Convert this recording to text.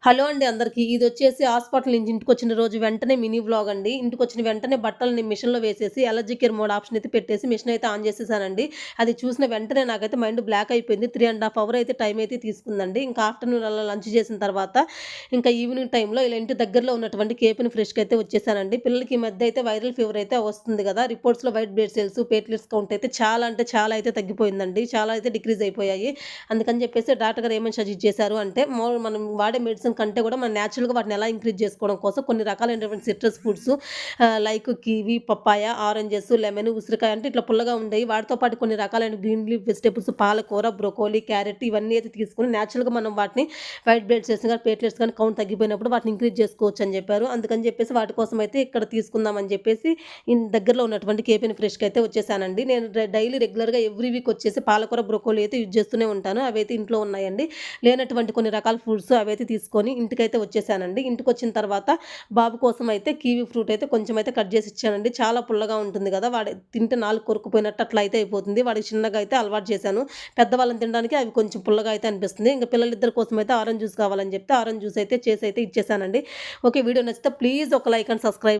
Hello అండి అందరికి. ఇదొచ్చేసి hospital నుంచి ఇంటికొచ్చిన రోజు వెంటనే మినీ వ్లాగ్ అండి. ఇంటికొచ్చిన వెంటనే బట్టలని మిషన్‌లో వేసేసి అలర్జీ కేర్ మోడ్ ఆప్షన్ అయితే పెట్టేసి మిషన్ అయితే ఆన్ చేసేసానండి. అది చూసిన వెంటనే నాకైతే మైండ్ బ్లాక్ అయిపోయింది. 3½ అవర్ అయితే టైం అయితే తీసుకుందండి. ఇంకా ఆఫ్టర్‌నూన్ అలా లంచ్ చేసిన తర్వాత ఇంకా ఈవినింగ్ టైంలో ఇలా ఇంటి దగ్గరలో ఉన్నటువంటి కేపీని ఫ్రెష్‌కి అయితే వచ్చేసానండి. పిల్లలకి ఈ మధ్య అయితే వైరల్ ఫీవర్ అయితే వస్తుంది కదా! రిపోర్ట్స్‌లో white blood cells, platelets count అయితే చాలా అంటే చాలా అయితే తగ్గిపోయిందండి. చాలా అయితే డిక్రీజ్ అయిపోయాయి. అందుకని చెప్పేసి డాక్టర్ గారు ఏమని సజెస్ట్ చేశారు అంటే, మనం వాడే మెడిసిన్ కంటే కూడా మనం నేచురల్‌గా వాటిని ఎలా ఇంక్రీజ్ చేసుకోవడం కోసం కొన్ని రకాలైనటువంటి citrus foods like kiwi, papaya, oranges, lemon, ఉసిరికాయ అంటే ఇట్లా పుల్లగా ఉండేయి. వాటితో పాటు కొన్ని రకాలైన గ్రీన్ లీఫ్ వెజిటబుల్స్ పాలకూర, బ్రొకోలీ, క్యారెట్ ఇవన్నీ అయితే తీసుకొని నేచురల్‌గా మనం వాటిని వైట్ బ్లడ్ సెల్స్ గాని, ప్లేట్లెట్స్ గాని కౌంట్ తగ్గిపోయినప్పుడు వాటిని ఇంక్రీజ్ చేసుకోవచ్చు అని చెప్పారు. అందుకని చెప్పేసి వాటి కోసం అయితే ఇక్కడ తీసుకుందాం అని చెప్పేసి దగ్గరలో ఉన్నటువంటి కేపీఎన్ ఫ్రెష్‌కి అయితే వచ్చేసానండి. నేను డైలీ రెగ్యులర్‌గా ఎవ్రీ వీక్ వచ్చేసి పాలకూర, బ్రొకోలీ అయితే యూజ్ చేస్తూనే ఉంటాను. అవైతే ఇంట్లో ఉన్నాయండి. లేనటువంటి కొన్ని రకాల ఫ్రూట్స్ అవైతే తీసుకొని ఇంటికైతే వచ్చేసానండి. ఇంటికొచ్చిన తర్వాత బాబు కోసం అయితే కివి ఫ్రూట్ అయితే కొంచెం అయితే కట్ చేసి ఇచ్చానండి. చాలా పుల్లగా ఉంటుంది కదా! వాడు తింటే నాలుక కొరుక్కుపోయినట్టు అట్లా అయితే అయిపోతుంది. వాడికి చిన్నగా అయితే అలవాటు చేశాను. పెద్దవాళ్ళని తినడానికి అవి కొంచెం పుల్లగా అయితే అనిపిస్తుంది. ఇంక పిల్లలిద్దరి కోసం అయితే ఆరెంజ్ జ్యూస్ కావాలని చెప్తే ఆరెంజ్ జ్యూస్ అయితే చేసి అయితే ఇచ్చేసానండి. ఓకే. వీడియో నచ్చితే ప్లీజ్ ఒక లైక్ అండ్ సబ్స్క్రైబ్